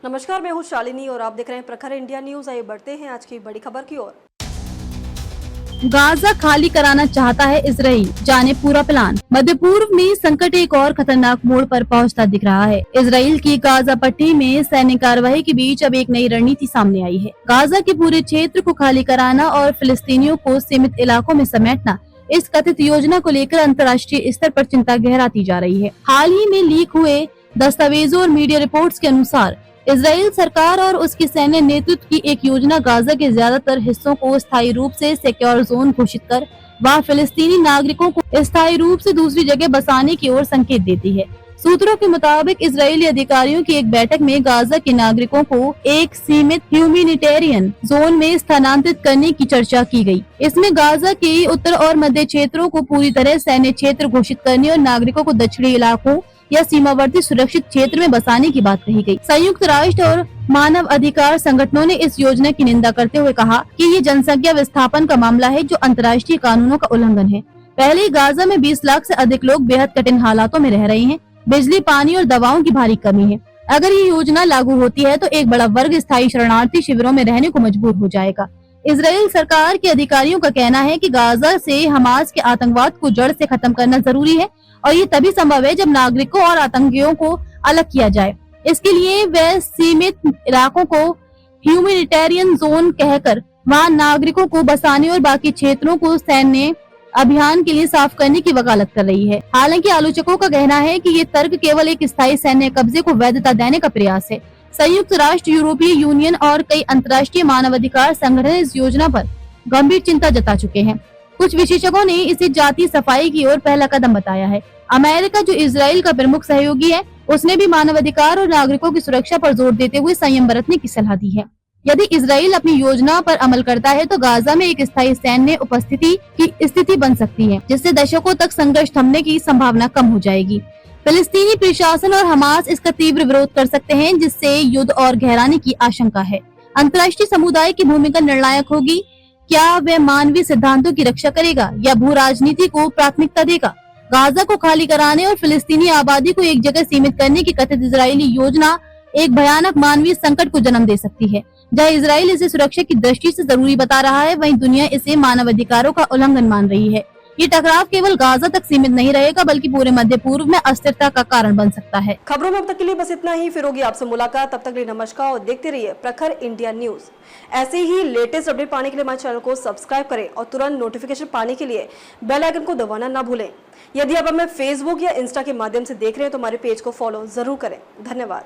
नमस्कार, मैं हूं शालिनी और आप देख रहे हैं प्रखर इंडिया न्यूज। आइए बढ़ते हैं आज की बड़ी खबर की ओर। गाजा खाली कराना चाहता है इजराइल, जाने पूरा प्लान। मध्य पूर्व में संकट एक और खतरनाक मोड़ पर पहुंचता दिख रहा है। इजराइल की गाजा पट्टी में सैन्य कार्रवाई के बीच अब एक नई रणनीति सामने आई है। गाजा के पूरे क्षेत्र को खाली कराना और फिलिस्तीनियों को सीमित इलाकों में समेटना, इस कथित योजना को लेकर अंतर्राष्ट्रीय स्तर पर चिंता गहराती जा रही है। हाल ही में लीक हुए दस्तावेजों और मीडिया रिपोर्ट्स के अनुसार इजराइल सरकार और उसकी सैन्य नेतृत्व की एक योजना गाजा के ज्यादातर हिस्सों को स्थायी रूप से सिक्योर जोन घोषित कर वहां फिलिस्तीनी नागरिकों को स्थायी रूप से दूसरी जगह बसाने की ओर संकेत देती है। सूत्रों के मुताबिक इजरायली अधिकारियों की एक बैठक में गाजा के नागरिकों को एक सीमित ह्यूमैनिटेरियन जोन में स्थानांतरित करने की चर्चा की गई। इसमें गाजा के उत्तर और मध्य क्षेत्रों को पूरी तरह सैन्य क्षेत्र घोषित करने और नागरिकों को दक्षिणी इलाकों या सीमावर्ती सुरक्षित क्षेत्र में बसाने की बात कही गई। संयुक्त राष्ट्र और मानव अधिकार संगठनों ने इस योजना की निंदा करते हुए कहा कि ये जनसंख्या विस्थापन का मामला है जो अंतर्राष्ट्रीय कानूनों का उल्लंघन है। पहले ही गाजा में 20 लाख से अधिक लोग बेहद कठिन हालातों में रह रहे हैं। बिजली, पानी और दवाओं की भारी कमी है। अगर ये योजना लागू होती है तो एक बड़ा वर्ग स्थायी शरणार्थी शिविरों में रहने को मजबूर हो जाएगा। इजराइल सरकार के अधिकारियों का कहना है कि गाजा से हमास के आतंकवाद को जड़ से खत्म करना जरूरी है और ये तभी संभव है जब नागरिकों और आतंकियों को अलग किया जाए। इसके लिए वे सीमित इलाकों को ह्यूमैनिटेरियन जोन कहकर वहां नागरिकों को बसाने और बाकी क्षेत्रों को सैन्य अभियान के लिए साफ करने की वकालत कर रही है। हालांकि आलोचकों का कहना है कि ये तर्क केवल एक स्थायी सैन्य कब्जे को वैधता देने का प्रयास है। संयुक्त राष्ट्र, यूरोपीय यूनियन और कई अंतर्राष्ट्रीय मानवाधिकार संगठन इस योजना पर गंभीर चिंता जता चुके हैं। कुछ विशेषज्ञों ने इसे जातीय सफाई की ओर पहला कदम बताया है। अमेरिका, जो इजराइल का प्रमुख सहयोगी है, उसने भी मानवाधिकार और नागरिकों की सुरक्षा पर जोर देते हुए संयम बरतने की सलाह दी है। यदि इजराइल अपनी योजना पर अमल करता है तो गाजा में एक स्थायी सैन्य उपस्थिति की स्थिति बन सकती है, जिससे दशकों तक संघर्ष थमने की संभावना कम हो जाएगी। फिलिस्तीनी प्रशासन और हमास इसका तीव्र विरोध कर सकते हैं, जिससे युद्ध और गहराने की आशंका है। अंतर्राष्ट्रीय समुदाय की भूमिका निर्णायक होगी। क्या वह मानवीय सिद्धांतों की रक्षा करेगा या भू राजनीति को प्राथमिकता देगा? गाजा को खाली कराने और फिलिस्तीनी आबादी को एक जगह सीमित करने की कथित इजरायली योजना एक भयानक मानवीय संकट को जन्म दे सकती है। जहां इजराइल इसे सुरक्षा की दृष्टि से जरूरी बता रहा है, वहीं दुनिया इसे मानवाधिकारों का उल्लंघन मान रही है। ये टकराव केवल गाजा तक सीमित नहीं रहेगा, बल्कि पूरे मध्य पूर्व में अस्थिरता का कारण बन सकता है। खबरों में अब तक के लिए बस इतना ही। फिर होगी आपसे मुलाकात, तब तक के लिए नमस्कार और देखते रहिए प्रखर इंडिया न्यूज। ऐसे ही लेटेस्ट अपडेट पाने के लिए हमारे चैनल को सब्सक्राइब करें और तुरंत नोटिफिकेशन पाने के लिए बेल आइकन को दबाना ना भूलें। यदि आप हमें फेसबुक या इंस्टा के माध्यम से देख रहे हैं तो हमारे पेज को फॉलो जरूर करें। धन्यवाद।